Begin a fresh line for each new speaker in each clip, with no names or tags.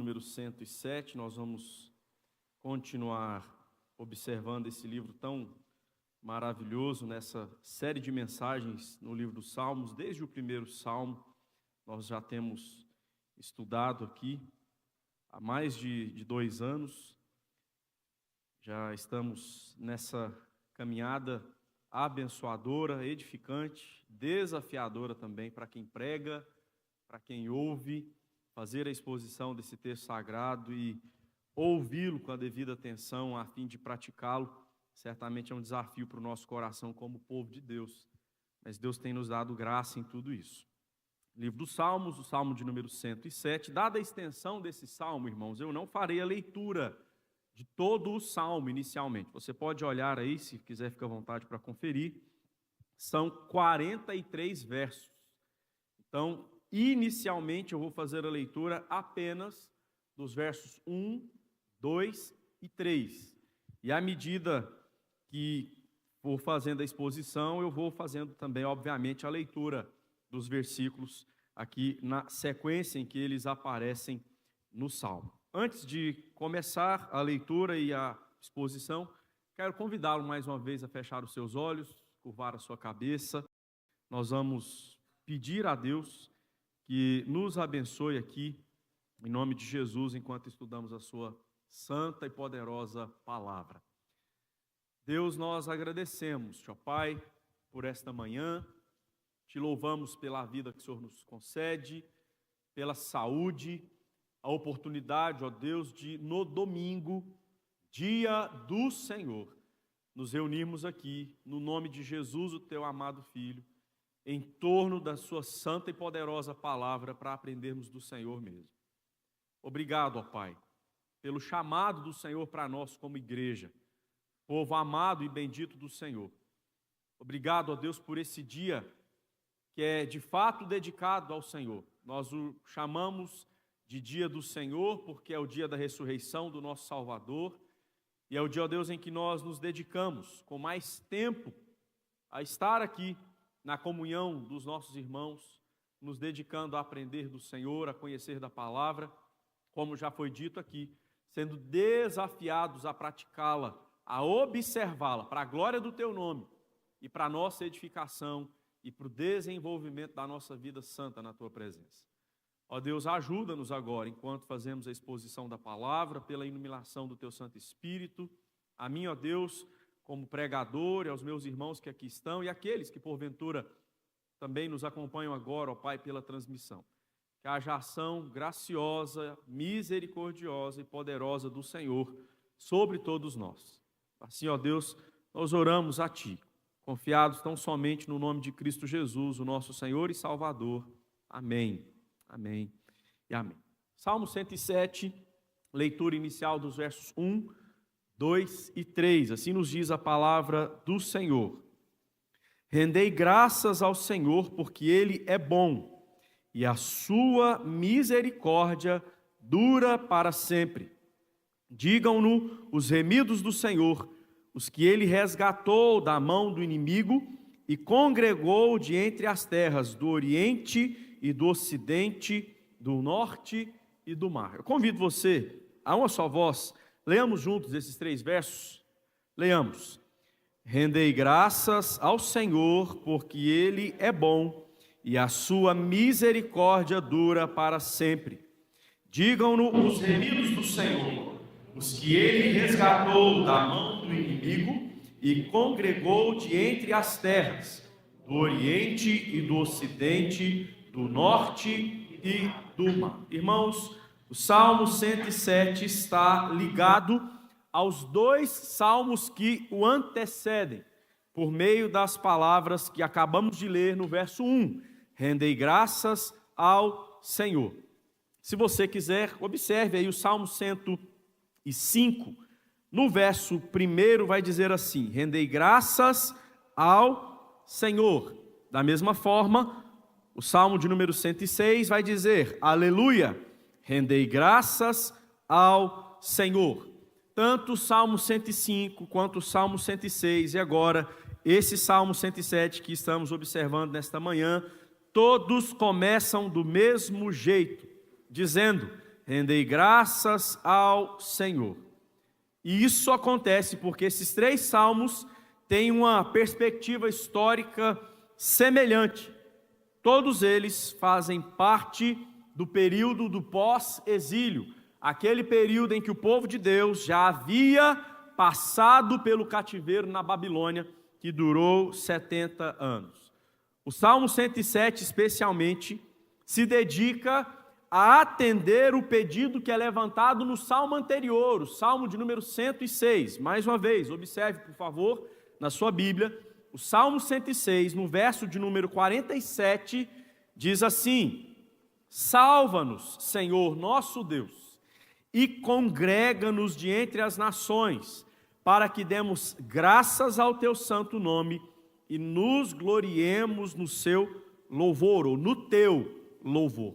número 107, nós vamos continuar observando esse livro tão maravilhoso nessa série de mensagens no livro dos Salmos. Desde o primeiro Salmo, nós já temos estudado aqui há mais de 2 anos. Já estamos nessa caminhada abençoadora, edificante, desafiadora também para quem prega, para quem ouve, fazer a exposição desse texto sagrado e ouvi-lo com a devida atenção a fim de praticá-lo. Certamente é um desafio para o nosso coração como povo de Deus, mas Deus tem nos dado graça em tudo isso. Livro dos Salmos, o Salmo de número 107. Dada a extensão desse Salmo, irmãos, eu não farei a leitura de todo o Salmo inicialmente. Você pode olhar aí, se quiser, fica à vontade para conferir. São 43 versos. Então, inicialmente eu vou fazer a leitura apenas dos versos 1, 2 e 3. E à medida que for fazendo a exposição, eu vou fazendo também, obviamente, a leitura dos versículos aqui na sequência em que eles aparecem no Salmo. Antes de começar a leitura e a exposição, quero convidá-lo mais uma vez a fechar os seus olhos, curvar a sua cabeça. Nós vamos pedir a Deus que nos abençoe aqui, em nome de Jesus, enquanto estudamos a sua santa e poderosa palavra. Deus, nós agradecemos, ó Pai, por esta manhã, te louvamos pela vida que o Senhor nos concede, pela saúde, a oportunidade, ó Deus, de no domingo, dia do Senhor, nos reunirmos aqui, no nome de Jesus, o teu amado Filho, em torno da sua santa e poderosa palavra para aprendermos do Senhor mesmo. Obrigado, ó Pai, pelo chamado do Senhor para nós como igreja, povo amado e bendito do Senhor. Obrigado, ó Deus, por esse dia que é de fato dedicado ao Senhor. Nós o chamamos de dia do Senhor porque é o dia da ressurreição do nosso Salvador e é o dia, ó Deus, em que nós nos dedicamos com mais tempo a estar aqui na comunhão dos nossos irmãos, nos dedicando a aprender do Senhor, a conhecer da palavra, como já foi dito aqui, sendo desafiados a praticá-la, a observá-la, para a glória do teu nome e para a nossa edificação e para o desenvolvimento da nossa vida santa na tua presença. Ó Deus, ajuda-nos agora, enquanto fazemos a exposição da palavra, pela iluminação do teu Santo Espírito, a mim, ó Deus, como pregador, e aos meus irmãos que aqui estão, e aqueles que porventura também nos acompanham agora, ó Pai, pela transmissão. Que haja ação graciosa, misericordiosa e poderosa do Senhor sobre todos nós. Assim, ó Deus, nós oramos a Ti, confiados tão somente no nome de Cristo Jesus, o nosso Senhor e Salvador. Amém, amém e amém. Salmo 107, leitura inicial dos versos 1, 2 e 3. Assim nos diz a palavra do Senhor. Rendei graças ao Senhor, porque Ele é bom, e a sua misericórdia dura para sempre. Digam-no os remidos do Senhor, os que Ele resgatou da mão do inimigo e congregou de entre as terras do Oriente e do Ocidente, do Norte e do Mar. Eu convido você, a uma só voz, leamos juntos esses 3 versos. Leamos. Rendei graças ao Senhor, porque Ele é bom, e a sua misericórdia dura para sempre. Digam-no os remidos do Senhor, os que Ele resgatou da mão do inimigo e congregou de entre as terras, do Oriente e do Ocidente, do Norte e do Mar. Irmãos, o Salmo 107 está ligado aos 2 salmos que o antecedem, por meio das palavras que acabamos de ler no verso 1. Rendei graças ao Senhor. Se você quiser, observe aí o Salmo 105. No verso 1 vai dizer assim: rendei graças ao Senhor. Da mesma forma, o Salmo de número 106 vai dizer: aleluia, rendei graças ao Senhor. Tanto o Salmo 105 quanto o Salmo 106 e agora esse Salmo 107 que estamos observando nesta manhã, todos começam do mesmo jeito, dizendo: rendei graças ao Senhor. E isso acontece porque esses 3 salmos têm uma perspectiva histórica semelhante. Todos eles fazem parte do período do pós-exílio, aquele período em que o povo de Deus já havia passado pelo cativeiro na Babilônia, que durou 70 anos. O Salmo 107, especialmente, se dedica a atender o pedido que é levantado no salmo anterior, o salmo de número 106. Mais uma vez, observe, por favor, na sua Bíblia, o salmo 106, no verso de número 47, diz assim: salva-nos, Senhor nosso Deus, e congrega-nos de entre as nações, para que demos graças ao teu santo nome e nos gloriemos no seu louvor, ou no teu louvor.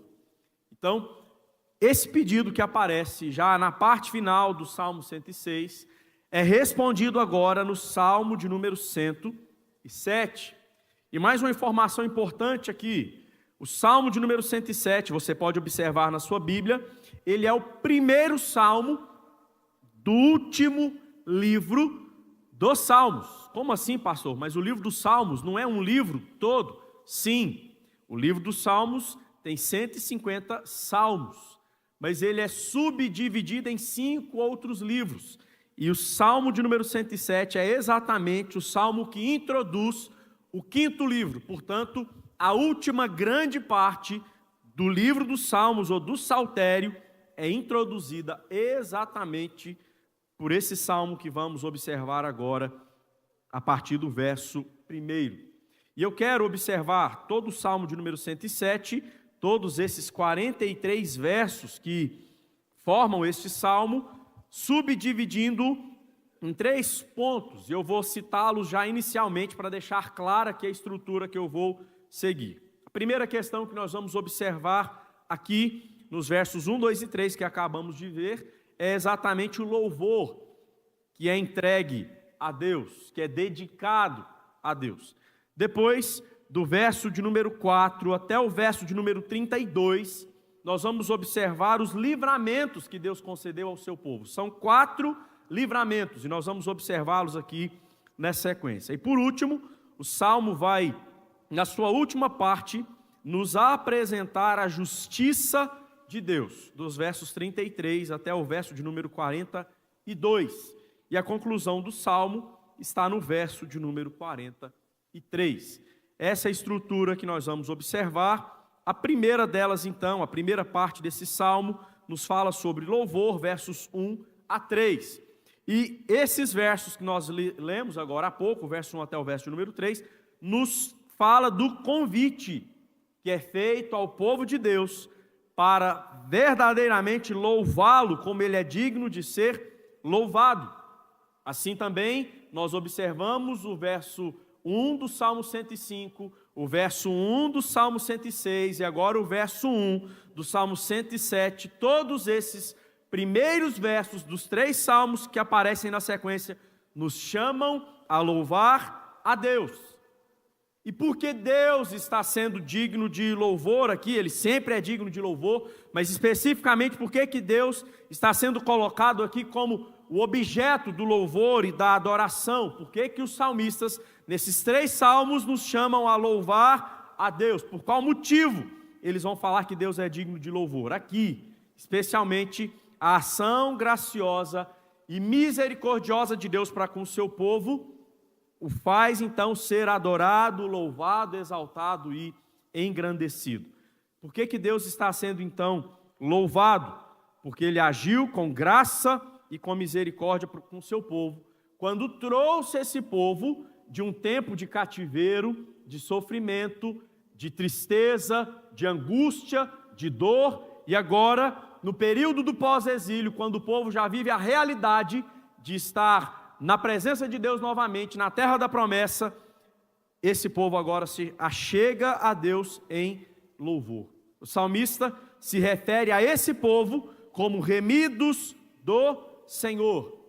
Então, esse pedido que aparece já na parte final do Salmo 106 é respondido agora no Salmo de número 107. E mais uma informação importante aqui: o Salmo de número 107, você pode observar na sua Bíblia, ele é o primeiro salmo do último livro dos Salmos. Como assim, pastor? Mas o livro dos Salmos não é um livro todo? Sim, o livro dos Salmos tem 150 salmos, mas ele é subdividido em 5 outros livros. E o Salmo de número 107 é exatamente o salmo que introduz o 5º livro. Portanto, a última grande parte do livro dos Salmos, ou do Saltério, é introduzida exatamente por esse salmo que vamos observar agora, a partir do verso 1. E eu quero observar todo o salmo de número 107, todos esses 43 versos que formam este salmo, subdividindo em 3 pontos. Eu vou citá-los já inicialmente para deixar clara aqui a estrutura que eu vou seguir. A primeira questão que nós vamos observar aqui, nos versos 1, 2 e 3 que acabamos de ver, é exatamente o louvor que é entregue a Deus, que é dedicado a Deus. Depois, do verso de número 4 até o verso de número 32, nós vamos observar os livramentos que Deus concedeu ao seu povo. São 4 livramentos e nós vamos observá-los aqui nessa sequência. E por último, o Salmo vai, na sua última parte, nos apresentar a justiça de Deus, dos versos 33 até o verso de número 42. E a conclusão do Salmo está no verso de número 43. Essa é a estrutura que nós vamos observar. A primeira delas, então, a primeira parte desse salmo, nos fala sobre louvor, versos 1 a 3. E esses versos que nós lemos agora há pouco, o verso 1 até o verso de número 3, nos fala do convite que é feito ao povo de Deus para verdadeiramente louvá-lo como ele é digno de ser louvado. Assim também, nós observamos o verso 1 do Salmo 105, o verso 1 do Salmo 106 e agora o verso 1 do Salmo 107, todos esses primeiros versos dos 3 salmos que aparecem na sequência, nos chamam a louvar a Deus. E porque Deus está sendo digno de louvor aqui, Ele sempre é digno de louvor, mas especificamente porque que Deus está sendo colocado aqui como o objeto do louvor e da adoração? Por que que os salmistas, nesses 3 salmos, nos chamam a louvar a Deus? Por qual motivo eles vão falar que Deus é digno de louvor? Aqui, especialmente, a ação graciosa e misericordiosa de Deus para com o seu povo, o faz então ser adorado, louvado, exaltado e engrandecido. Por que que Deus está sendo então louvado? Porque Ele agiu com graça e com misericórdia com o seu povo, quando trouxe esse povo de um tempo de cativeiro, de sofrimento, de tristeza, de angústia, de dor, e agora, no período do pós-exílio, quando o povo já vive a realidade de estar na presença de Deus novamente, na terra da promessa, esse povo agora se achega a Deus em louvor. O salmista se refere a esse povo como remidos do Senhor.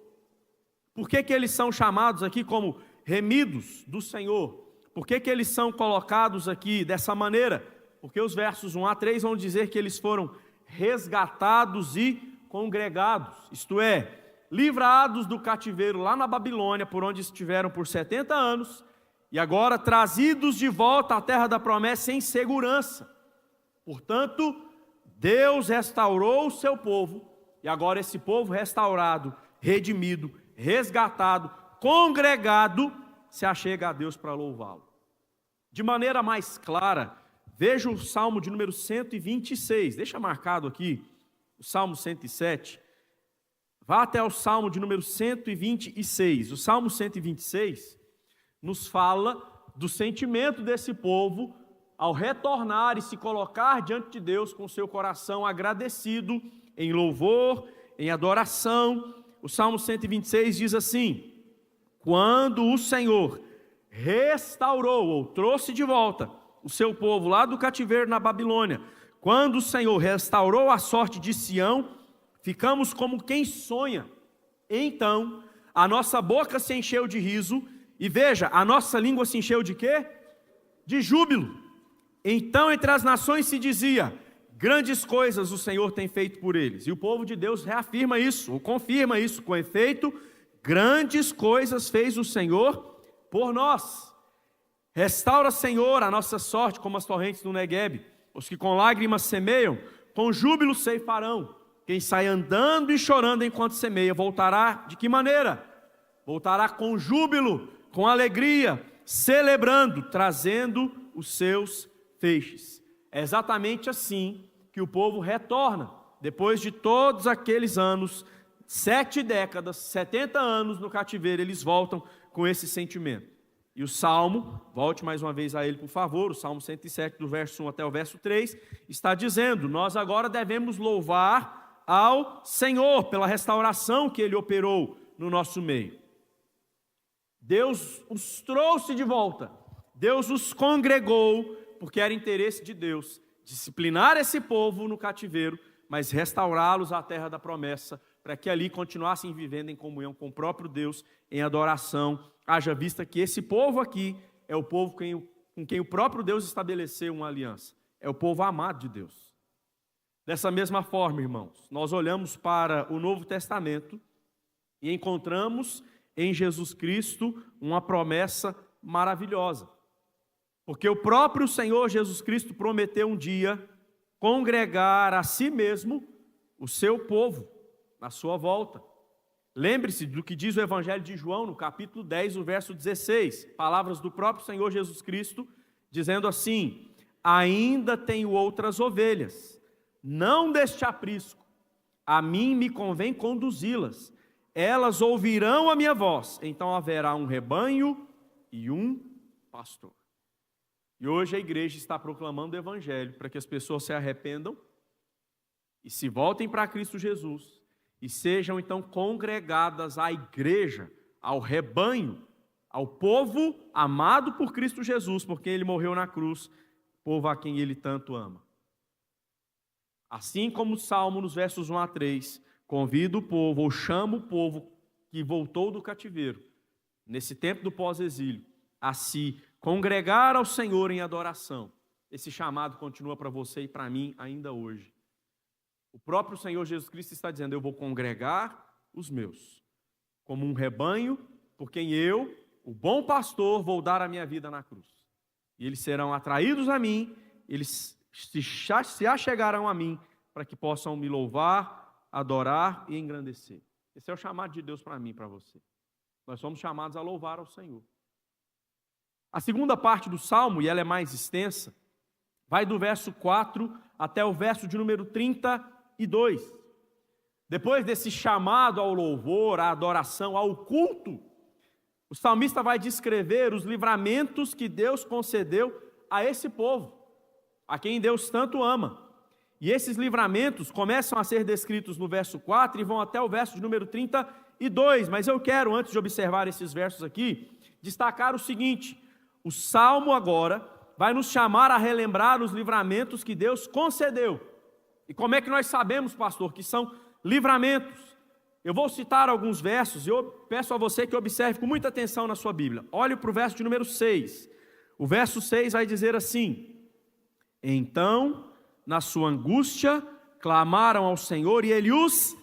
Por que que eles são chamados aqui como remidos do Senhor? Por que que eles são colocados aqui dessa maneira? Porque os versos 1 a 3 vão dizer que eles foram resgatados e congregados, isto é, livrados do cativeiro lá na Babilônia, por onde estiveram por 70 anos, e agora trazidos de volta à terra da promessa em segurança. Portanto, Deus restaurou o seu povo, e agora esse povo restaurado, redimido, resgatado, congregado, se achega a Deus para louvá-lo. De maneira mais clara, veja o Salmo de número 126, deixa marcado aqui, o Salmo 107, vá até o Salmo de número 126, o Salmo 126 nos fala do sentimento desse povo ao retornar e se colocar diante de Deus com seu coração agradecido, em louvor, em adoração. O Salmo 126 diz assim: quando o Senhor restaurou ou trouxe de volta o seu povo lá do cativeiro na Babilônia, quando o Senhor restaurou a sorte de Sião, ficamos como quem sonha. Então a nossa boca se encheu de riso, e veja, a nossa língua se encheu de quê? De júbilo. Então entre as nações se dizia: grandes coisas o Senhor tem feito por eles. E o povo de Deus reafirma isso, ou confirma isso, com efeito, grandes coisas fez o Senhor por nós. Restaura, Senhor, a nossa sorte como as torrentes do Neguebe. Os que com lágrimas semeiam, com júbilo ceifarão. Quem sai andando e chorando enquanto semeia, voltará de que maneira? Voltará com júbilo, com alegria, celebrando, trazendo os seus feixes. É exatamente assim que o povo retorna, depois de todos aqueles anos, 7 décadas, 70 anos no cativeiro, eles voltam com esse sentimento. E o Salmo, volte mais uma vez a ele por favor, o Salmo 107, do verso 1 até o verso 3, está dizendo: nós agora devemos louvar ao Senhor pela restauração que Ele operou no nosso meio. Deus os trouxe de volta, Deus os congregou, porque era interesse de Deus disciplinar esse povo no cativeiro, mas restaurá-los à terra da promessa, para que ali continuassem vivendo em comunhão com o próprio Deus, em adoração, haja vista que esse povo aqui é o povo com quem o próprio Deus estabeleceu uma aliança, é o povo amado de Deus. Dessa mesma forma, irmãos, nós olhamos para o Novo Testamento e encontramos em Jesus Cristo uma promessa maravilhosa, porque o próprio Senhor Jesus Cristo prometeu um dia congregar a si mesmo o seu povo na sua volta. Lembre-se do que diz o Evangelho de João, no capítulo 10, o verso 16, palavras do próprio Senhor Jesus Cristo, dizendo assim: ainda tenho outras ovelhas, não deste aprisco, a mim me convém conduzi-las, elas ouvirão a minha voz, então haverá um rebanho e um pastor. E hoje a igreja está proclamando o Evangelho para que as pessoas se arrependam e se voltem para Cristo Jesus e sejam então congregadas à igreja, ao rebanho, ao povo amado por Cristo Jesus, porque Ele morreu na cruz, povo a quem Ele tanto ama. Assim como o Salmo nos versos 1 a 3, convida o povo, ou chama o povo que voltou do cativeiro, nesse tempo do pós-exílio, a se congregar ao Senhor em adoração. Esse chamado continua para você e para mim ainda hoje. O próprio Senhor Jesus Cristo está dizendo: eu vou congregar os meus, como um rebanho, por quem eu, o bom pastor, vou dar a minha vida na cruz. E eles serão atraídos a mim, eles se achegarão a mim, para que possam me louvar, adorar e engrandecer. Esse é o chamado de Deus para mim e para você. Nós somos chamados a louvar ao Senhor. A segunda parte do Salmo, e ela é mais extensa, vai do verso 4 até o verso de número 32. Depois desse chamado ao louvor, à adoração, ao culto, o salmista vai descrever os livramentos que Deus concedeu a esse povo, a quem Deus tanto ama. E esses livramentos começam a ser descritos no verso 4 e vão até o verso de número 32. Mas eu quero, antes de observar esses versos aqui, destacar o seguinte: o Salmo agora vai nos chamar a relembrar os livramentos que Deus concedeu. E como é que nós sabemos, pastor, que são livramentos? Eu vou citar alguns versos e eu peço a você que observe com muita atenção na sua Bíblia. Olhe para o verso de número 6. O verso 6 vai dizer assim: então, na sua angústia, clamaram ao Senhor e Ele os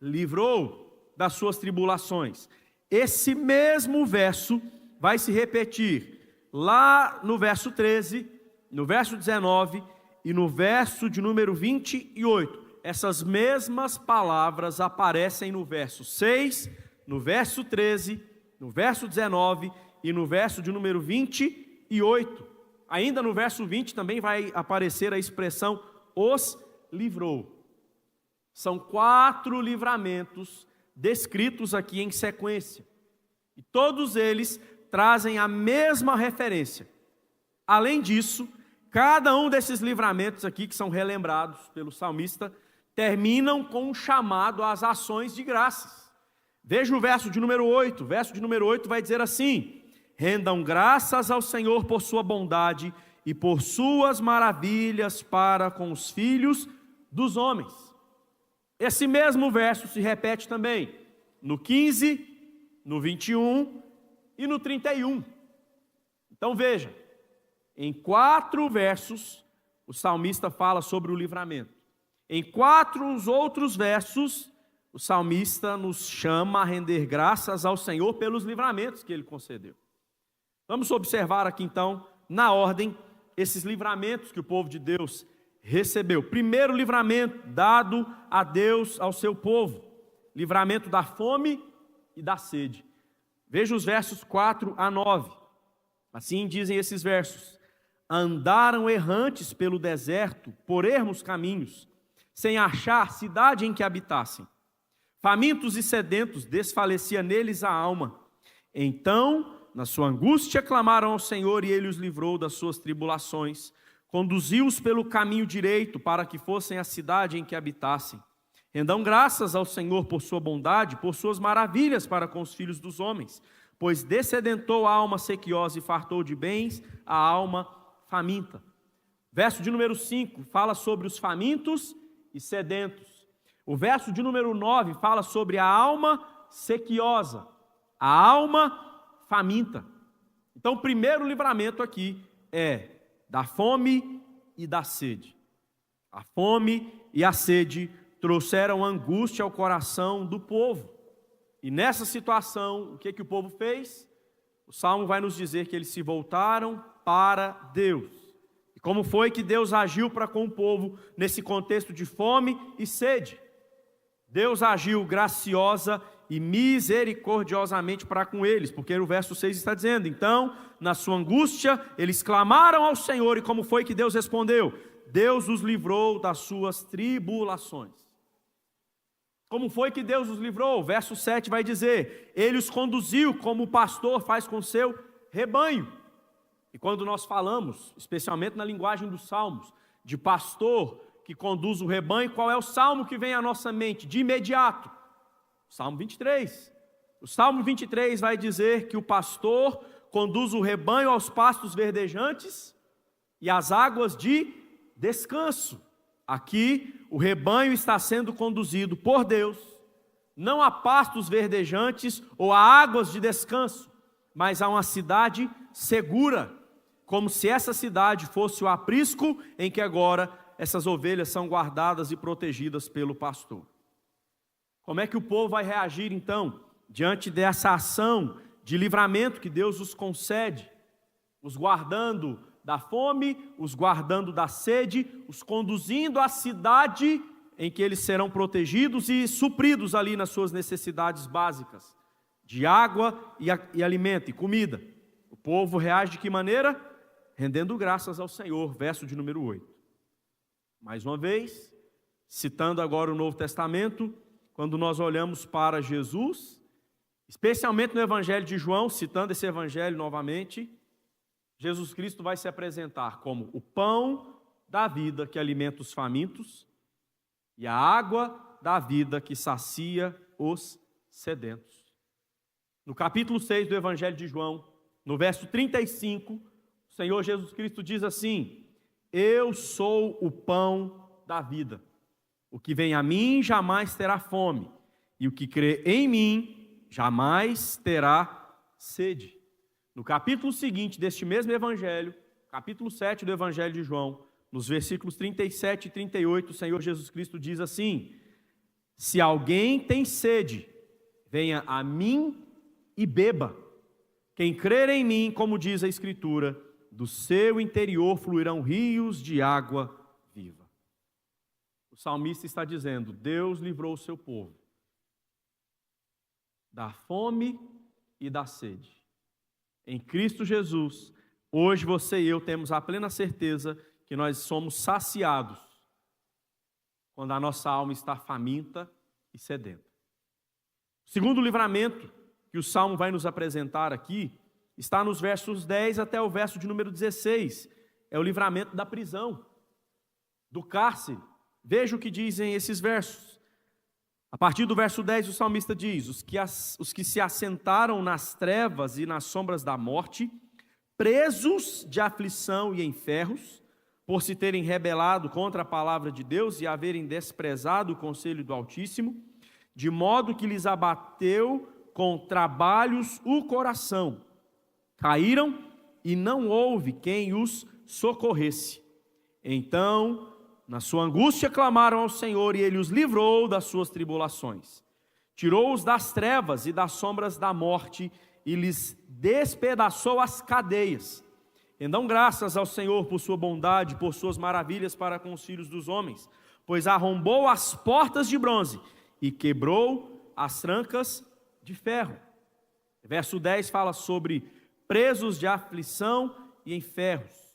livrou das suas tribulações. Esse mesmo verso vai se repetir lá no verso 13, no verso 19 e no verso de número 28. Essas mesmas palavras aparecem no verso 6, no verso 13, no verso 19 e no verso de número 28. Ainda no verso 20 também vai aparecer a expressão os livrou. São 4 livramentos descritos aqui em sequência. E todos eles trazem a mesma referência. Além disso, cada um desses livramentos aqui, que são relembrados pelo salmista, terminam com um chamado às ações de graças. Veja o verso de número 8. O verso de número 8 vai dizer assim: rendam graças ao Senhor por sua bondade e por suas maravilhas para com os filhos dos homens. Esse mesmo verso se repete também no 15, no 21 e no 31. Então veja, em 4 versos o salmista fala sobre o livramento. Em 4 outros versos o salmista nos chama a render graças ao Senhor pelos livramentos que Ele concedeu. Vamos observar aqui então, na ordem, esses livramentos que o povo de Deus recebeu. Primeiro livramento dado a Deus, ao seu povo: livramento da fome e da sede. Veja os versos 4 a 9. Assim dizem esses versos: andaram errantes pelo deserto, por ermos caminhos, sem achar cidade em que habitassem. Famintos e sedentos, desfalecia neles a alma. Então, na sua angústia, clamaram ao Senhor e Ele os livrou das suas tribulações. Conduziu-os pelo caminho direito para que fossem à cidade em que habitassem. Rendam graças ao Senhor por sua bondade, por suas maravilhas para com os filhos dos homens. Pois dessedentou a alma sequiosa e fartou de bens a alma faminta. Verso de número 5 fala sobre os famintos e sedentos. O verso de número 9 fala sobre a alma sequiosa, a alma faminta. Então, o primeiro livramento aqui é da fome e da sede. A fome e a sede trouxeram angústia ao coração do povo. E nessa situação, o que o povo fez? O Salmo vai nos dizer que eles se voltaram para Deus. E como foi que Deus agiu para com o povo nesse contexto de fome e sede? Deus agiu graciosa e misericordiosamente para com eles, porque o verso 6 está dizendo: então, na sua angústia, eles clamaram ao Senhor, e como foi que Deus respondeu? Deus os livrou das suas tribulações. Como foi que Deus os livrou? O verso 7 vai dizer: Ele os conduziu como o pastor faz com seu rebanho. E quando nós falamos, especialmente na linguagem dos salmos, de pastor que conduz o rebanho, qual é o salmo que vem à nossa mente de imediato? Salmo 23. O Salmo 23 vai dizer que o pastor conduz o rebanho aos pastos verdejantes e às águas de descanso. Aqui, o rebanho está sendo conduzido por Deus, não a pastos verdejantes ou a águas de descanso, mas a uma cidade segura, como se essa cidade fosse o aprisco em que agora essas ovelhas são guardadas e protegidas pelo pastor. Como é que o povo vai reagir então, diante dessa ação de livramento que Deus os concede, os guardando da fome, os guardando da sede, os conduzindo à cidade em que eles serão protegidos e supridos ali nas suas necessidades básicas, de água e alimento e comida? O povo reage de que maneira? Rendendo graças ao Senhor, verso de número 8. Mais uma vez, citando agora o Novo Testamento, quando nós olhamos para Jesus, especialmente no Evangelho de João, citando esse Evangelho novamente, Jesus Cristo vai se apresentar como o pão da vida que alimenta os famintos e a água da vida que sacia os sedentos. No capítulo 6 do Evangelho de João, no verso 35, o Senhor Jesus Cristo diz assim: eu sou o pão da vida. O que vem a mim jamais terá fome, e o que crê em mim jamais terá sede. No capítulo seguinte deste mesmo evangelho, capítulo 7 do Evangelho de João, Nos versículos 37 e 38, o Senhor Jesus Cristo diz assim: se alguém tem sede, venha a mim e beba. Quem crer em mim, como diz a Escritura, do seu interior fluirão rios de água viva. O salmista está dizendo: Deus livrou o seu povo da fome e da sede. Em Cristo Jesus, hoje você e eu temos a plena certeza que nós somos saciados quando a nossa alma está faminta e sedenta. O segundo livramento que o Salmo vai nos apresentar aqui está nos versos 10 até o verso de número 16. É o livramento da prisão, do cárcere. Veja o que dizem esses versos. A partir do verso 10, o salmista diz: os que se assentaram nas trevas e nas sombras da morte, presos de aflição e enferros, por se terem rebelado contra a palavra de Deus e haverem desprezado o conselho do Altíssimo, de modo que lhes abateu com trabalhos o coração. Caíram e não houve quem os socorresse. Então, na sua angústia, clamaram ao Senhor, e Ele os livrou das suas tribulações. Tirou-os das trevas e das sombras da morte, e lhes despedaçou as cadeias. Rendam graças ao Senhor por sua bondade, por suas maravilhas para com os filhos dos homens, pois arrombou as portas de bronze e quebrou as trancas de ferro. Verso 10 fala sobre presos de aflição e enferros.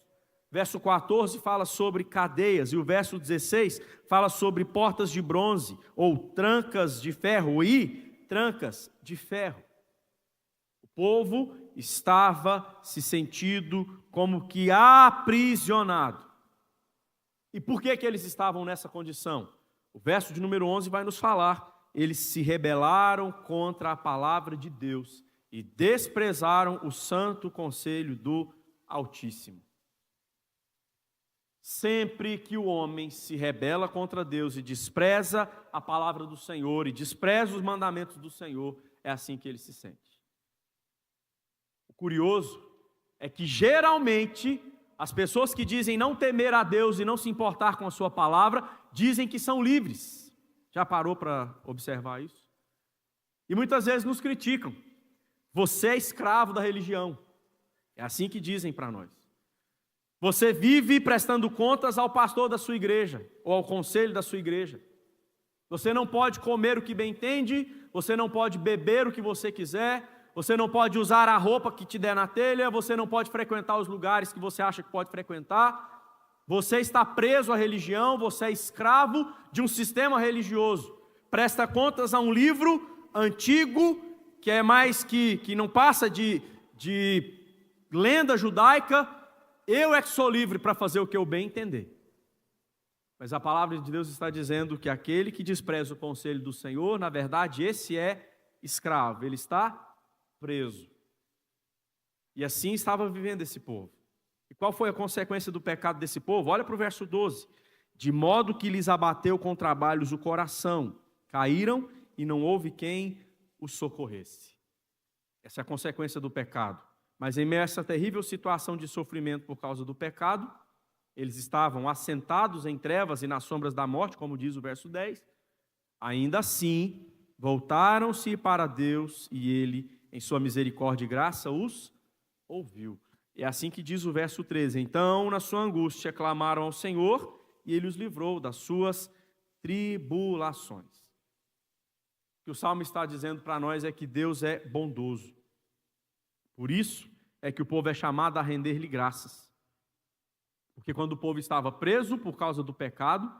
Verso 14 fala sobre cadeias, e o verso 16 fala sobre portas de bronze, ou trancas de ferro, e trancas de ferro. O povo estava se sentindo como que aprisionado. E por que eles estavam nessa condição? O verso de número 11 vai nos falar: eles se rebelaram contra a palavra de Deus e desprezaram o santo conselho do Altíssimo. Sempre que o homem se rebela contra Deus e despreza a palavra do Senhor e despreza os mandamentos do Senhor, é assim que ele se sente. O curioso é que geralmente as pessoas que dizem não temer a Deus e não se importar com a sua palavra, dizem que são livres. Já parou para observar isso? E muitas vezes nos criticam. Você é escravo da religião. É assim que dizem para nós. Você vive prestando contas ao pastor da sua igreja, ou ao conselho da sua igreja. Você não pode comer o que bem entende, você não pode beber o que você quiser, você não pode usar a roupa que te der na telha, você não pode frequentar os lugares que você acha que pode frequentar. Você está preso à religião, você é escravo de um sistema religioso. Presta contas a um livro antigo, que é mais que não passa de lenda judaica. Eu é que sou livre para fazer o que eu bem entender. Mas a palavra de Deus está dizendo que aquele que despreza o conselho do Senhor, na verdade, esse é escravo, ele está preso. E assim estava vivendo esse povo. E qual foi a consequência do pecado desse povo? Olha para o verso 12. De modo que lhes abateu com trabalhos o coração, caíram e não houve quem os socorresse. Essa é a consequência do pecado. Mas em meio a essa terrível situação de sofrimento por causa do pecado, eles estavam assentados em trevas e nas sombras da morte, como diz o verso 10. Ainda assim, voltaram-se para Deus e Ele, em sua misericórdia e graça, os ouviu. É assim que diz o verso 13. Então, na sua angústia, clamaram ao Senhor e Ele os livrou das suas tribulações. O que o Salmo está dizendo para nós é que Deus é bondoso. Por isso é que o povo é chamado a render-lhe graças. Porque quando o povo estava preso por causa do pecado,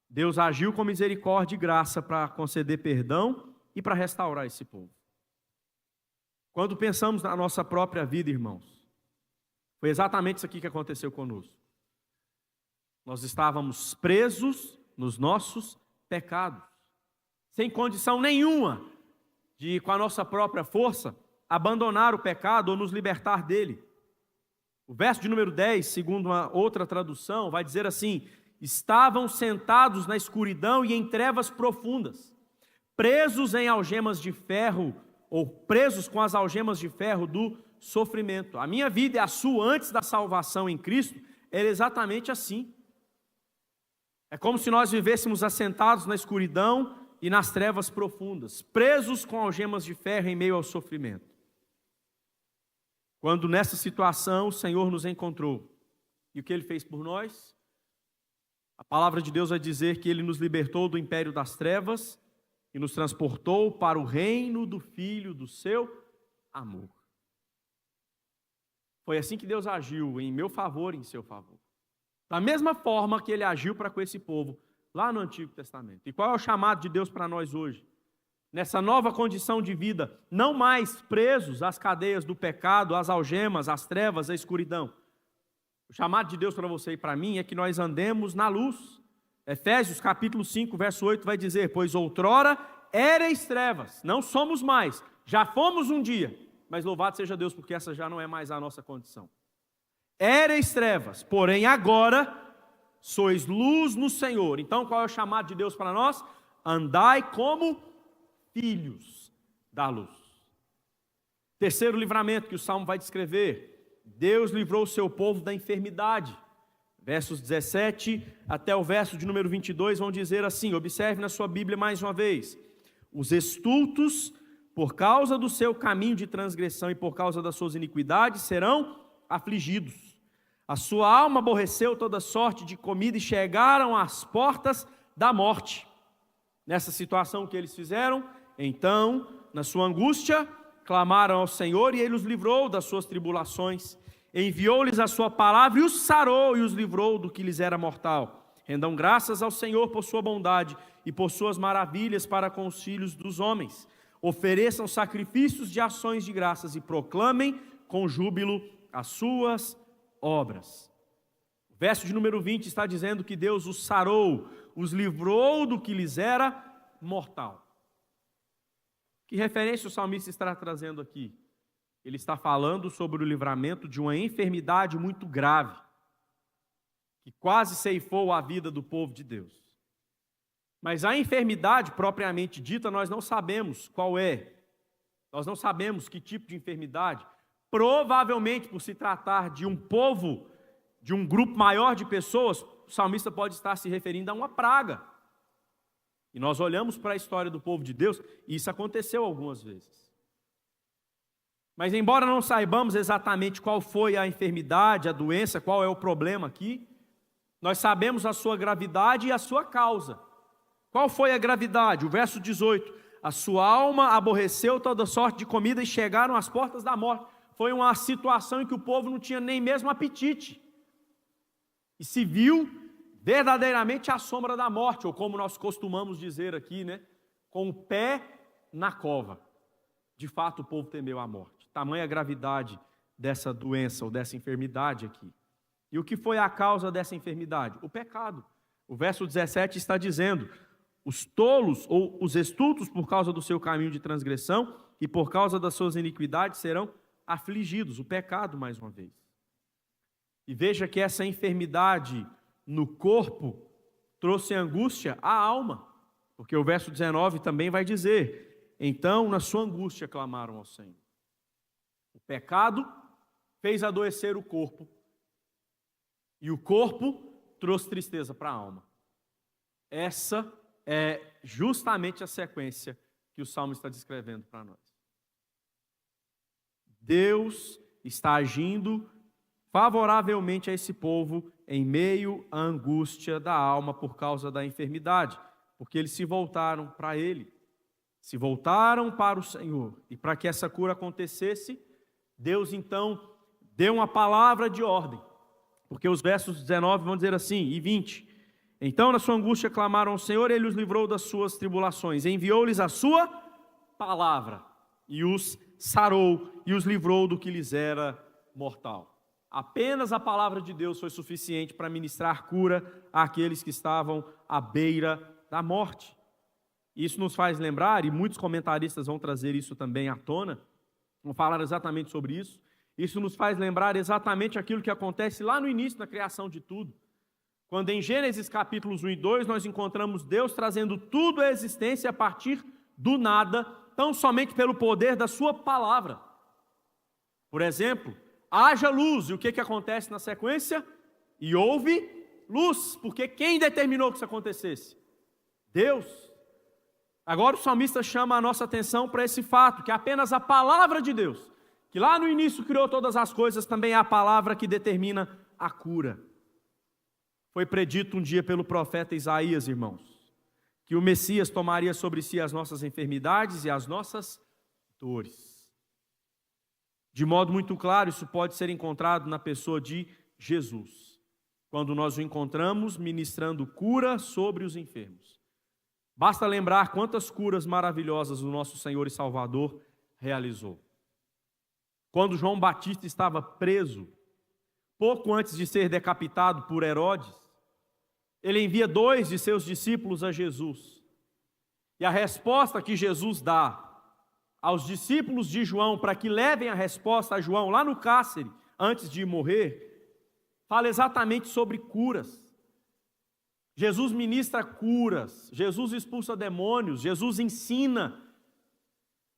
Deus agiu com misericórdia e graça para conceder perdão e para restaurar esse povo. Quando pensamos na nossa própria vida, irmãos, foi exatamente isso aqui que aconteceu conosco. Nós estávamos presos nos nossos pecados, sem condição nenhuma de, com a nossa própria força, abandonar o pecado ou nos libertar dele. O verso de número 10, segundo uma outra tradução, vai dizer assim: estavam sentados na escuridão e em trevas profundas, presos em algemas de ferro, ou presos com as algemas de ferro do sofrimento. A minha vida e a sua, antes da salvação em Cristo, era exatamente assim. É como se nós vivêssemos assentados na escuridão e nas trevas profundas, presos com algemas de ferro em meio ao sofrimento. Quando nessa situação o Senhor nos encontrou, e o que Ele fez por nós? A palavra de Deus vai dizer que Ele nos libertou do império das trevas e nos transportou para o reino do Filho do seu amor. Foi assim que Deus agiu em meu favor e em seu favor. Da mesma forma que Ele agiu para com esse povo lá no Antigo Testamento. E qual é o chamado de Deus para nós hoje? Nessa nova condição de vida, não mais presos às cadeias do pecado, às algemas, às trevas, à escuridão. O chamado de Deus para você e para mim é que nós andemos na luz. Efésios capítulo 5, verso 8 vai dizer: pois outrora éreis trevas, não somos mais, já fomos um dia, mas louvado seja Deus, porque essa já não é mais a nossa condição. Éreis trevas, porém agora sois luz no Senhor. Então qual é o chamado de Deus para nós? Andai como filhos da luz. Terceiro livramento que o Salmo vai descrever: Deus livrou o seu povo da enfermidade. Versos 17 até o verso de número 22 vão dizer assim, observe na sua Bíblia mais uma vez: os estultos, por causa do seu caminho de transgressão e por causa das suas iniquidades, serão afligidos. A sua alma aborreceu toda sorte de comida e chegaram às portas da morte. Nessa situação que eles fizeram, então, na sua angústia, clamaram ao Senhor e Ele os livrou das suas tribulações. Enviou-lhes a sua palavra e os sarou e os livrou do que lhes era mortal. Rendam graças ao Senhor por sua bondade e por suas maravilhas para com os filhos dos homens. Ofereçam sacrifícios de ações de graças e proclamem com júbilo as suas obras. O verso de número 20 está dizendo que Deus os sarou, os livrou do que lhes era mortal. Que referência o salmista está trazendo aqui? Ele está falando sobre o livramento de uma enfermidade muito grave, que quase ceifou a vida do povo de Deus. Mas a enfermidade propriamente dita, nós não sabemos qual é. Nós não sabemos que tipo de enfermidade. Provavelmente, por se tratar de um povo, de um grupo maior de pessoas, o salmista pode estar se referindo a uma praga. E nós olhamos para a história do povo de Deus, e isso aconteceu algumas vezes. Mas embora não saibamos exatamente qual foi a enfermidade, a doença, qual é o problema aqui, nós sabemos a sua gravidade e a sua causa. Qual foi a gravidade? O verso 18: a sua alma aborreceu toda sorte de comida e chegaram às portas da morte. Foi uma situação em que o povo não tinha nem mesmo apetite. E se viu verdadeiramente à sombra da morte, ou como nós costumamos dizer aqui, com o pé na cova. De fato, o povo temeu a morte. Tamanha a gravidade dessa doença ou dessa enfermidade aqui. E o que foi a causa dessa enfermidade? O pecado. O verso 17 está dizendo: os tolos ou os estultos, por causa do seu caminho de transgressão e por causa das suas iniquidades, serão afligidos. O pecado, mais uma vez. E veja que essa enfermidade no corpo trouxe angústia à alma, porque o verso 19 também vai dizer: então na sua angústia clamaram ao Senhor. O pecado fez adoecer o corpo, e o corpo trouxe tristeza para a alma. Essa é justamente a sequência que o Salmo está descrevendo para nós. Deus está agindo favoravelmente a esse povo em meio à angústia da alma por causa da enfermidade, porque eles se voltaram para Ele, se voltaram para o Senhor, e para que essa cura acontecesse, Deus então deu uma palavra de ordem, porque os versos 19 vão dizer assim, e 20: então na sua angústia clamaram ao Senhor, Ele os livrou das suas tribulações, enviou-lhes a sua palavra, e os sarou, e os livrou do que lhes era mortal. Apenas a palavra de Deus foi suficiente para ministrar cura àqueles que estavam à beira da morte. Isso nos faz lembrar, e muitos comentaristas vão trazer isso também à tona, vão falar exatamente sobre isso. Isso nos faz lembrar exatamente aquilo que acontece lá no início da criação de tudo. Quando em Gênesis capítulos 1 e 2 nós encontramos Deus trazendo tudo à existência a partir do nada, tão somente pelo poder da sua palavra. Por exemplo, haja luz, e o que acontece na sequência? E houve luz, porque quem determinou que isso acontecesse? Deus. Agora o salmista chama a nossa atenção para esse fato, que apenas a palavra de Deus, que lá no início criou todas as coisas, também é a palavra que determina a cura. Foi predito um dia pelo profeta Isaías, irmãos, que o Messias tomaria sobre si as nossas enfermidades e as nossas dores. De modo muito claro, isso pode ser encontrado na pessoa de Jesus, quando nós o encontramos ministrando cura sobre os enfermos. Basta lembrar quantas curas maravilhosas o nosso Senhor e Salvador realizou. Quando João Batista estava preso, pouco antes de ser decapitado por Herodes, ele envia 2 de seus discípulos a Jesus. E a resposta que Jesus dá aos discípulos de João, para que levem a resposta a João lá no cárcere, antes de morrer, fala exatamente sobre curas. Jesus ministra curas, Jesus expulsa demônios, Jesus ensina.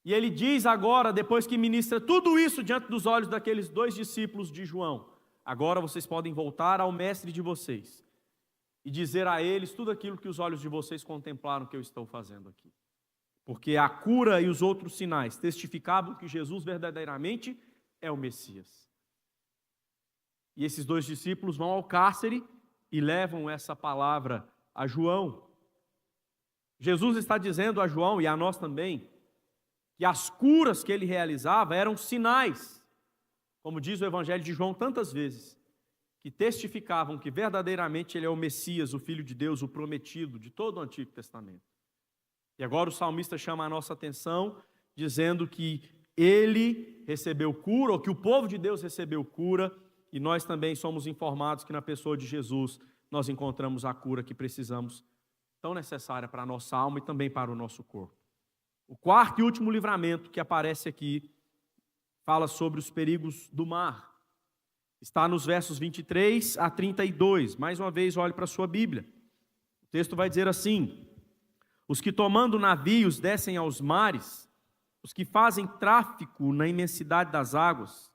E ele diz agora, depois que ministra tudo isso diante dos olhos daqueles 2 discípulos de João, agora vocês podem voltar ao mestre de vocês e dizer a eles tudo aquilo que os olhos de vocês contemplaram que eu estou fazendo aqui. Porque a cura e os outros sinais testificavam que Jesus verdadeiramente é o Messias. E esses 2 discípulos vão ao cárcere e levam essa palavra a João. Jesus está dizendo a João e a nós também, que as curas que ele realizava eram sinais, como diz o Evangelho de João tantas vezes, que testificavam que verdadeiramente ele é o Messias, o Filho de Deus, o prometido de todo o Antigo Testamento. E agora o salmista chama a nossa atenção, dizendo que ele recebeu cura, ou que o povo de Deus recebeu cura, e nós também somos informados que na pessoa de Jesus nós encontramos a cura que precisamos, tão necessária para a nossa alma e também para o nosso corpo. O 4º e último livramento que aparece aqui fala sobre os perigos do mar. Está nos versos 23 a 32. Mais uma vez, olhe para a sua Bíblia. O texto vai dizer assim: os que tomando navios descem aos mares, os que fazem tráfico na imensidade das águas,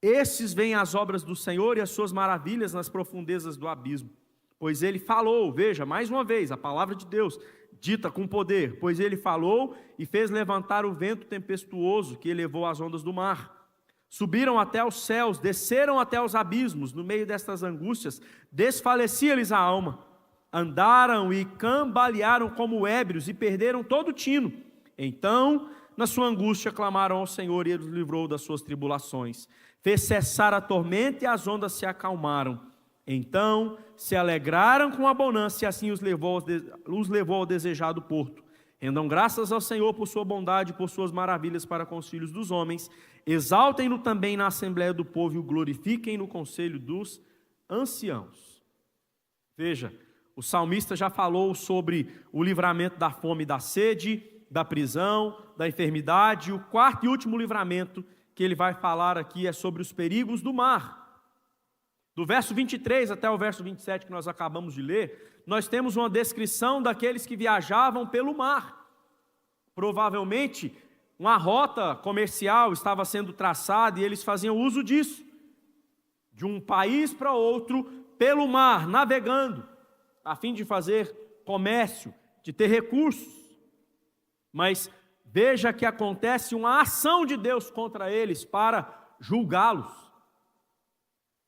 esses veem as obras do Senhor e as suas maravilhas nas profundezas do abismo. Pois ele falou, veja, mais uma vez, a palavra de Deus, dita com poder, pois ele falou e fez levantar o vento tempestuoso que elevou as ondas do mar. Subiram até os céus, desceram até os abismos, no meio destas angústias, desfalecia-lhes a alma. Andaram e cambalearam como ébrios e perderam todo o tino. Então, na sua angústia, clamaram ao Senhor e ele os livrou das suas tribulações. Fez cessar a tormenta e as ondas se acalmaram. Então se alegraram com abundância e assim os levou ao desejado porto. Rendam graças ao Senhor por sua bondade e por suas maravilhas para com os filhos dos homens. Exaltem-no também na assembleia do povo e o glorifiquem no conselho dos anciãos. Veja, o salmista já falou sobre o livramento da fome e da sede, da prisão, da enfermidade. E o 4º e último livramento que ele vai falar aqui é sobre os perigos do mar. Do verso 23 até o verso 27 que nós acabamos de ler, nós temos uma descrição daqueles que viajavam pelo mar. Provavelmente, uma rota comercial estava sendo traçada e eles faziam uso disso, de um país para outro, pelo mar, navegando, a fim de fazer comércio, de ter recursos. Mas veja que acontece uma ação de Deus contra eles para julgá-los.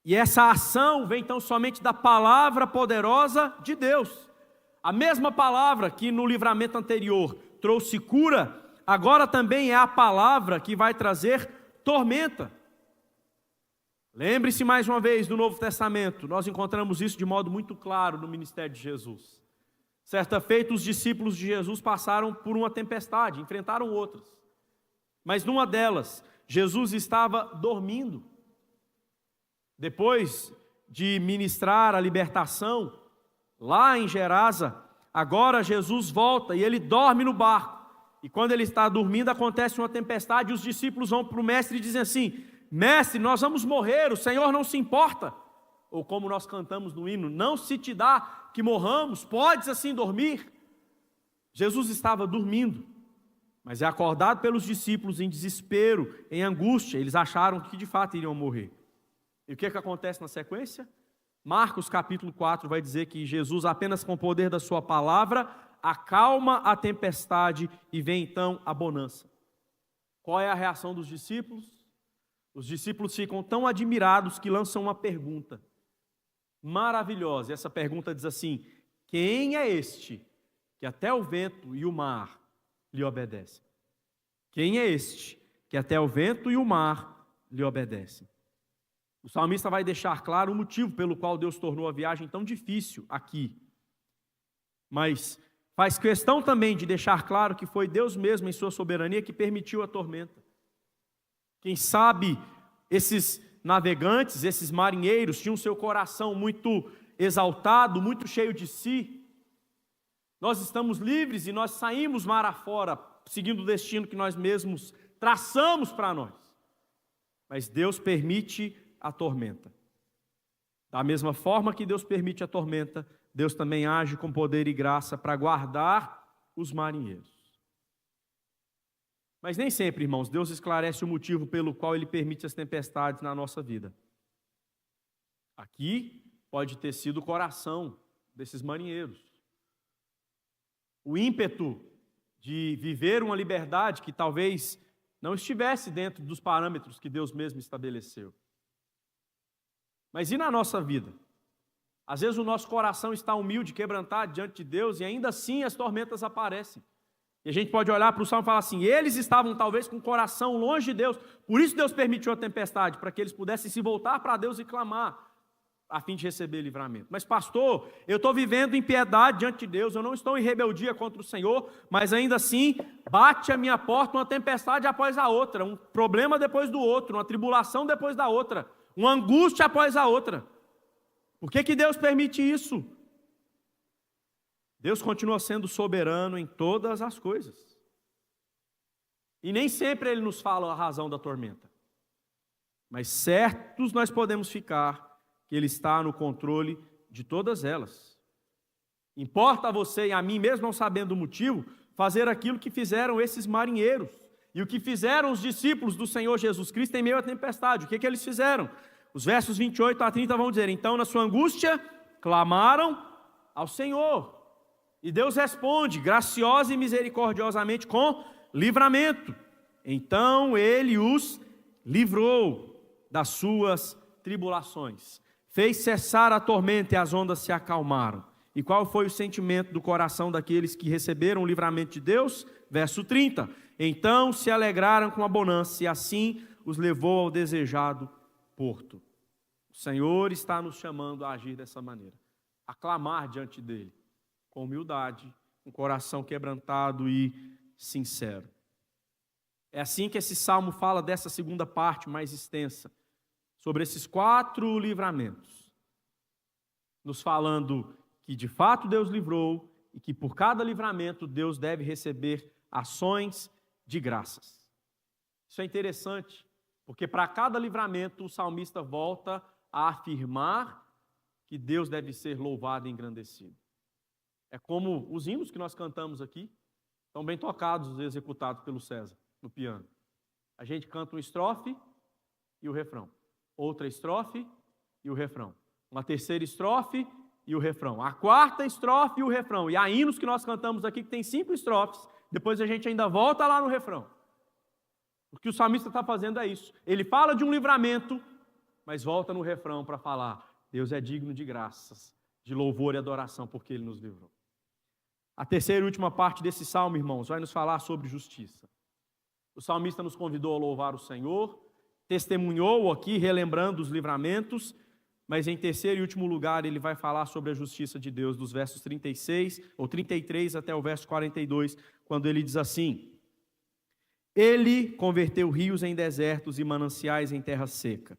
E essa ação vem então somente da palavra poderosa de Deus. A mesma palavra que no livramento anterior trouxe cura, agora também é a palavra que vai trazer tormenta. Lembre-se mais uma vez do Novo Testamento, nós encontramos isso de modo muito claro no ministério de Jesus. Certa feita, os discípulos de Jesus passaram por uma tempestade, enfrentaram outras. Mas numa delas, Jesus estava dormindo. Depois de ministrar a libertação, lá em Gerasa, agora Jesus volta e ele dorme no barco. E quando ele está dormindo, acontece uma tempestade e os discípulos vão para o mestre e dizem assim: mestre, nós vamos morrer, o Senhor não se importa. Ou como nós cantamos no hino, não se te dá que morramos, podes assim dormir. Jesus estava dormindo, mas é acordado pelos discípulos em desespero, em angústia. Eles acharam que de fato iriam morrer. E o que acontece na sequência? Marcos capítulo 4 vai dizer que Jesus, apenas com o poder da sua palavra, acalma a tempestade e vem então a bonança. Qual é a reação dos discípulos? Os discípulos ficam tão admirados que lançam uma pergunta maravilhosa. E essa pergunta diz assim: quem é este que até o vento e o mar lhe obedecem? Quem é este que até o vento e o mar lhe obedecem? O salmista vai deixar claro o motivo pelo qual Deus tornou a viagem tão difícil aqui. Mas faz questão também de deixar claro que foi Deus mesmo, em sua soberania, que permitiu a tormenta. Quem sabe esses navegantes, esses marinheiros, tinham seu coração muito exaltado, muito cheio de si. Nós estamos livres e nós saímos mar afora, seguindo o destino que nós mesmos traçamos para nós. Mas Deus permite a tormenta. Da mesma forma que Deus permite a tormenta, Deus também age com poder e graça para guardar os marinheiros. Mas nem sempre, irmãos, Deus esclarece o motivo pelo qual Ele permite as tempestades na nossa vida. Aqui pode ter sido o coração desses marinheiros. O ímpeto de viver uma liberdade que talvez não estivesse dentro dos parâmetros que Deus mesmo estabeleceu. Mas e na nossa vida? Às vezes o nosso coração está humilde, quebrantado diante de Deus e ainda assim as tormentas aparecem. E a gente pode olhar para o Salmo e falar assim: eles estavam talvez com o coração longe de Deus, por isso Deus permitiu a tempestade, para que eles pudessem se voltar para Deus e clamar, a fim de receber livramento. Mas pastor, eu estou vivendo em piedade diante de Deus, eu não estou em rebeldia contra o Senhor, mas ainda assim bate a minha porta uma tempestade após a outra, um problema depois do outro, uma tribulação depois da outra, uma angústia após a outra. Por que Deus permite isso? Deus continua sendo soberano em todas as coisas. E nem sempre Ele nos fala a razão da tormenta. Mas certos nós podemos ficar que Ele está no controle de todas elas. Importa a você e a mim, mesmo não sabendo o motivo, fazer aquilo que fizeram esses marinheiros. E o que fizeram os discípulos do Senhor Jesus Cristo em meio à tempestade. O que eles fizeram? Os versos 28 a 30 vão dizer: então na sua angústia clamaram ao Senhor. E Deus responde graciosa e misericordiosamente com livramento. Então Ele os livrou das suas tribulações. Fez cessar a tormenta e as ondas se acalmaram. E qual foi o sentimento do coração daqueles que receberam o livramento de Deus? Verso 30. Então se alegraram com a bonança e assim os levou ao desejado porto. O Senhor está nos chamando a agir dessa maneira. A clamar diante dEle. Com humildade, um coração quebrantado e sincero. É assim que esse salmo fala dessa segunda parte mais extensa, sobre esses 4 livramentos, nos falando que de fato Deus livrou e que por cada livramento Deus deve receber ações de graças. Isso é interessante, porque para cada livramento o salmista volta a afirmar que Deus deve ser louvado e engrandecido. É como os hinos que nós cantamos aqui, tão bem tocados e executados pelo César, no piano. A gente canta uma estrofe e o refrão. Outra estrofe e o refrão. Uma terceira estrofe e o refrão. A quarta estrofe e o refrão. E há hinos que nós cantamos aqui que tem 5 estrofes, depois a gente ainda volta lá no refrão. O que o salmista está fazendo é isso. Ele fala de um livramento, mas volta no refrão para falar: Deus é digno de graças, de louvor e adoração, porque Ele nos livrou. A terceira e última parte desse salmo, irmãos, vai nos falar sobre justiça. O salmista nos convidou a louvar o Senhor, testemunhou aqui, relembrando os livramentos, mas em terceiro e último lugar ele vai falar sobre a justiça de Deus, dos versos 36 ou 33 até o verso 42, quando ele diz assim: Ele converteu rios em desertos e mananciais em terra seca,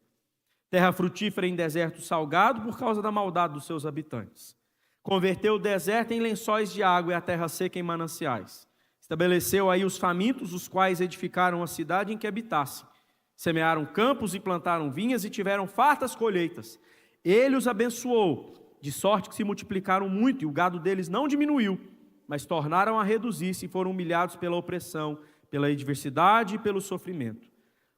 terra frutífera em deserto salgado por causa da maldade dos seus habitantes. Converteu o deserto em lençóis de água e a terra seca em mananciais. Estabeleceu aí os famintos, os quais edificaram a cidade em que habitassem. Semearam campos e plantaram vinhas e tiveram fartas colheitas. Ele os abençoou, de sorte que se multiplicaram muito, e o gado deles não diminuiu, mas tornaram a reduzir-se e foram humilhados pela opressão, pela adversidade e pelo sofrimento.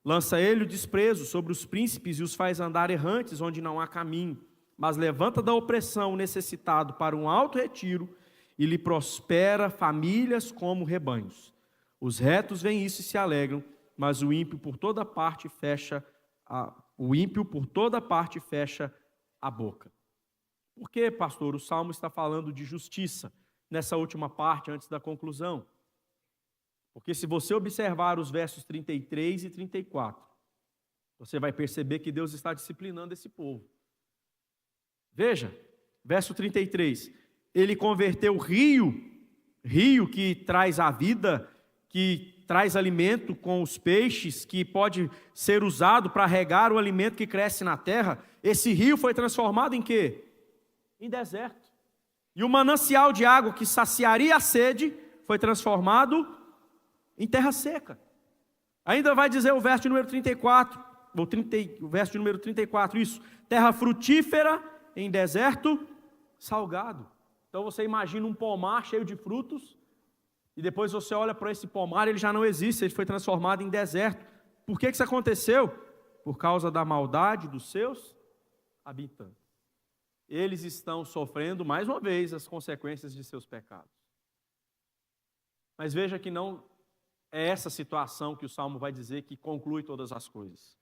Lança ele o desprezo sobre os príncipes e os faz andar errantes onde não há caminho. mas levanta da opressão o necessitado para um alto retiro e lhe prospera famílias como rebanhos. Os retos veem isso e se alegram, mas o ímpio por toda parte fecha a boca. Por que, pastor, o Salmo está falando de justiça nessa última parte, antes da conclusão? Porque se você observar os versos 33 e 34, você vai perceber que Deus está disciplinando esse povo. Veja, verso 33, ele converteu o rio que traz a vida, que traz alimento com os peixes, que pode ser usado para regar o alimento que cresce na terra. Esse rio foi transformado em quê? Em deserto. E o manancial de água que saciaria a sede foi transformado em terra seca. Ainda vai dizer o verso de número 34, o verso de número 34, isso, terra frutífera em deserto salgado. Então você imagina um pomar cheio de frutos, e depois você olha para esse pomar, ele já não existe, ele foi transformado em deserto. Por que isso aconteceu? Por causa da maldade dos seus habitantes. Eles estão sofrendo, mais uma vez, as consequências de seus pecados. Mas veja que não é essa situação que o Salmo vai dizer que conclui todas as coisas.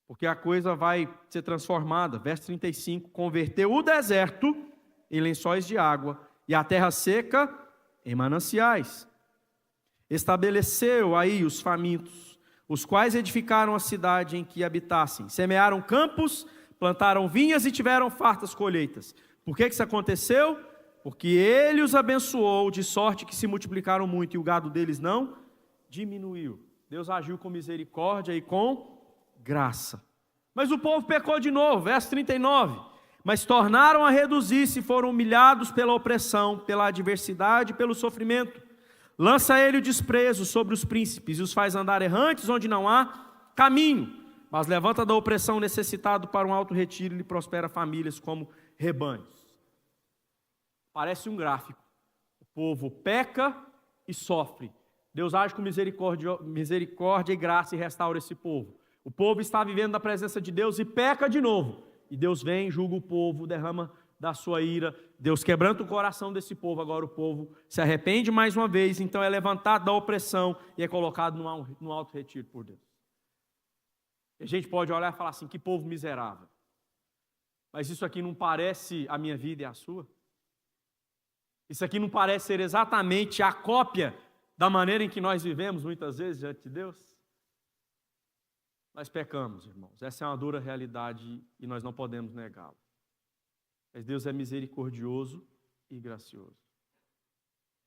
Porque a coisa vai ser transformada. Verso 35, converteu o deserto em lençóis de água e a terra seca em mananciais. Estabeleceu aí os famintos, os quais edificaram a cidade em que habitassem. Semearam campos, plantaram vinhas e tiveram fartas colheitas. Por que isso aconteceu? Porque ele os abençoou, de sorte que se multiplicaram muito e o gado deles não diminuiu. Deus agiu com misericórdia e com graça. Mas o povo pecou de novo, verso 39. Mas tornaram a reduzir-se e foram humilhados pela opressão, pela adversidade, pelo sofrimento. Lança ele o desprezo sobre os príncipes e os faz andar errantes onde não há caminho. Mas levanta da opressão necessitado para um alto retiro e lhe prospera famílias como rebanhos. Parece um gráfico. O povo peca e sofre. Deus age com misericórdia e graça e restaura esse povo. O povo está vivendo na presença de Deus e peca de novo. E Deus vem, julga o povo, derrama da sua ira. Deus quebranta o coração desse povo. Agora o povo se arrepende mais uma vez. Então é levantado da opressão e é colocado no alto retiro por Deus. E a gente pode olhar e falar assim, que povo miserável. Mas isso aqui não parece a minha vida e a sua? Isso aqui não parece ser exatamente a cópia da maneira em que nós vivemos muitas vezes diante de Deus? Nós pecamos, irmãos. Essa é uma dura realidade e nós não podemos negá-la. Mas Deus é misericordioso e gracioso.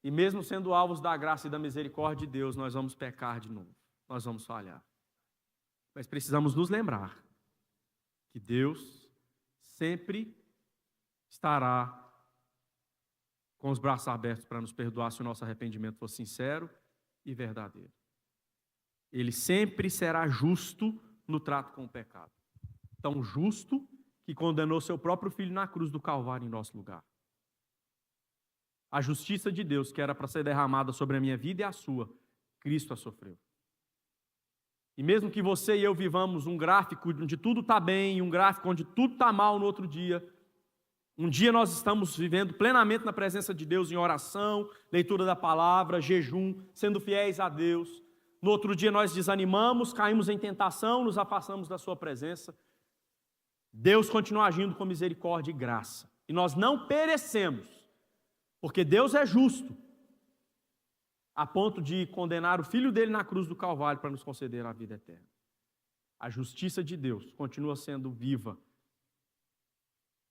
E mesmo sendo alvos da graça e da misericórdia de Deus, nós vamos pecar de novo. Nós vamos falhar. Mas precisamos nos lembrar que Deus sempre estará com os braços abertos para nos perdoar se o nosso arrependimento for sincero e verdadeiro. Ele sempre será justo no trato com o pecado. Tão justo que condenou seu próprio filho na cruz do Calvário em nosso lugar. A justiça de Deus, que era para ser derramada sobre a minha vida e a sua, Cristo a sofreu. E mesmo que você e eu vivamos um gráfico onde tudo está bem, um gráfico onde tudo está mal no outro dia, um dia nós estamos vivendo plenamente na presença de Deus em oração, leitura da palavra, jejum, sendo fiéis a Deus. No outro dia nós desanimamos, caímos em tentação, nos afastamos da sua presença. Deus continua agindo com misericórdia e graça. E nós não perecemos, porque Deus é justo, a ponto de condenar o Filho dele na cruz do Calvário para nos conceder a vida eterna. A justiça de Deus continua sendo viva.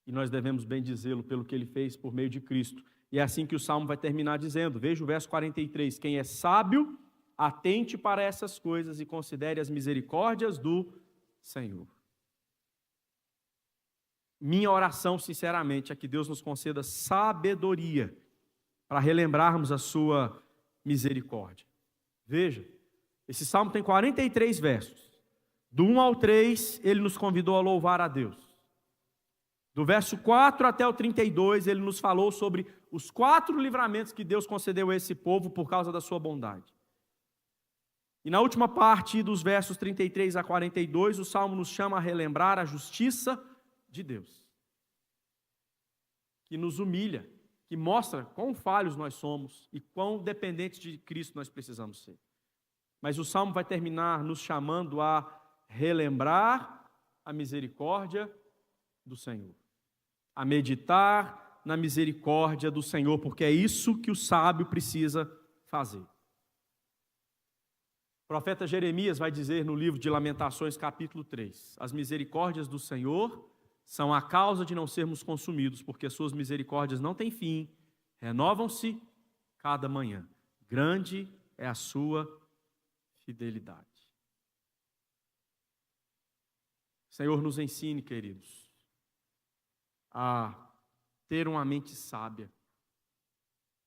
E nós devemos bendizê-lo pelo que ele fez por meio de Cristo. E é assim que o Salmo vai terminar dizendo, veja o verso 43, quem é sábio, atente para essas coisas e considere as misericórdias do Senhor. Minha oração, sinceramente, é que Deus nos conceda sabedoria para relembrarmos a sua misericórdia. Veja, esse salmo tem 43 versos. Do 1 ao 3, ele nos convidou a louvar a Deus. Do verso 4 até o 32, ele nos falou sobre os 4 livramentos que Deus concedeu a esse povo por causa da sua bondade. E na última parte dos versos 33 a 42, o Salmo nos chama a relembrar a justiça de Deus. que nos humilha, que mostra quão falhos nós somos e quão dependentes de Cristo nós precisamos ser. Mas o Salmo vai terminar nos chamando a relembrar a misericórdia do Senhor, a meditar na misericórdia do Senhor, porque é isso que o sábio precisa fazer. O profeta Jeremias vai dizer no livro de Lamentações, capítulo 3, as misericórdias do Senhor são a causa de não sermos consumidos, porque suas misericórdias não têm fim, renovam-se cada manhã. Grande é a sua fidelidade. Senhor, nos ensine, queridos, a ter uma mente sábia.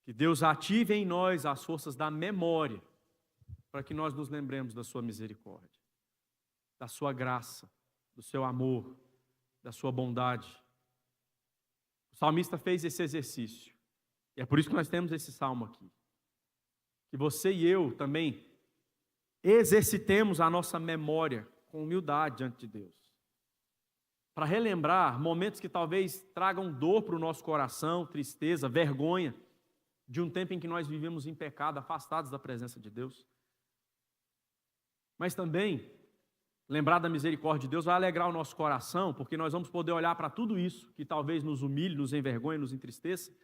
Que Deus ative em nós as forças da memória, para que nós nos lembremos da sua misericórdia, da sua graça, do seu amor, da sua bondade. O salmista fez esse exercício, e é por isso que nós temos esse salmo aqui. Que você e eu também exercitemos a nossa memória com humildade diante de Deus, para relembrar momentos que talvez tragam dor para o nosso coração, tristeza, vergonha, de um tempo em que nós vivemos em pecado, afastados da presença de Deus. Mas também lembrar da misericórdia de Deus vai alegrar o nosso coração, porque nós vamos poder olhar para tudo isso, que talvez nos humilhe, nos envergonhe, nos entristeça,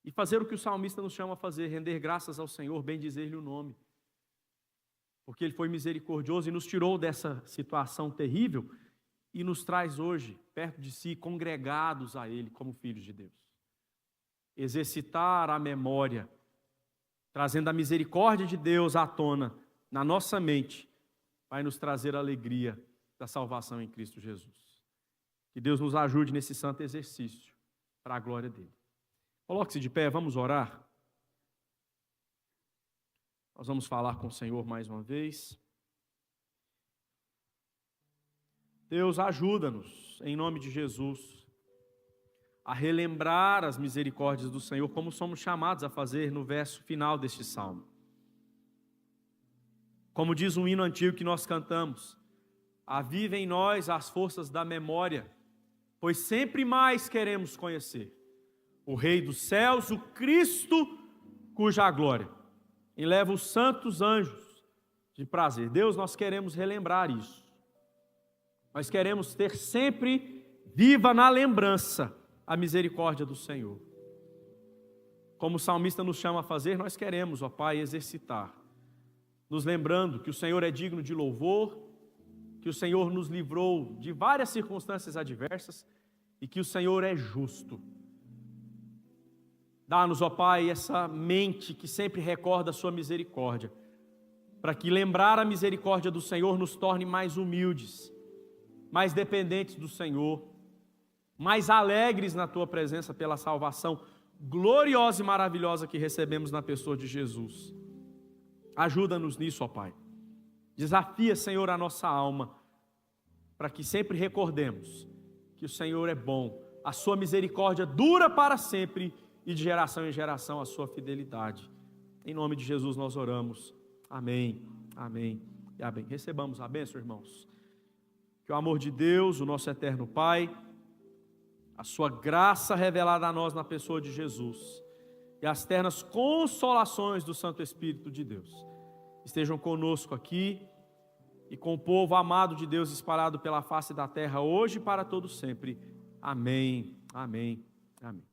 e fazer o que o salmista nos chama a fazer, render graças ao Senhor, bendizer-lhe o nome. Porque Ele foi misericordioso e nos tirou dessa situação terrível e nos traz hoje, perto de si, congregados a Ele como filhos de Deus. Exercitar a memória, trazendo a misericórdia de Deus à tona na nossa mente, vai nos trazer a alegria da salvação em Cristo Jesus. Que Deus nos ajude nesse santo exercício, para a glória dEle. Coloque-se de pé, vamos orar. Nós vamos falar com o Senhor mais uma vez. Deus, ajuda-nos, em nome de Jesus, a relembrar as misericórdias do Senhor, como somos chamados a fazer no verso final deste salmo. Como diz um hino antigo que nós cantamos, aviva em nós as forças da memória, pois sempre mais queremos conhecer o Rei dos céus, o Cristo, cuja glória enleva os santos anjos de prazer. Deus, nós queremos relembrar isso. Nós queremos ter sempre viva na lembrança a misericórdia do Senhor. Como o salmista nos chama a fazer, nós queremos, ó Pai, exercitar, nos lembrando que o Senhor é digno de louvor, que o Senhor nos livrou de várias circunstâncias adversas e que o Senhor é justo. Dá-nos, ó Pai, essa mente que sempre recorda a sua misericórdia, para que lembrar a misericórdia do Senhor nos torne mais humildes, mais dependentes do Senhor, mais alegres na Tua presença pela salvação gloriosa e maravilhosa que recebemos na pessoa de Jesus. Ajuda-nos nisso, ó Pai. Desafia, Senhor, a nossa alma, para que sempre recordemos que o Senhor é bom, a Sua misericórdia dura para sempre e de geração em geração a Sua fidelidade. Em nome de Jesus nós oramos. Amém, amém e amém. Recebamos a bênção, irmãos. Que o amor de Deus, o nosso eterno Pai, a sua graça revelada a nós na pessoa de Jesus e as ternas consolações do Santo Espírito de Deus estejam conosco aqui e com o povo amado de Deus espalhado pela face da terra hoje e para todo sempre. Amém, amém, amém.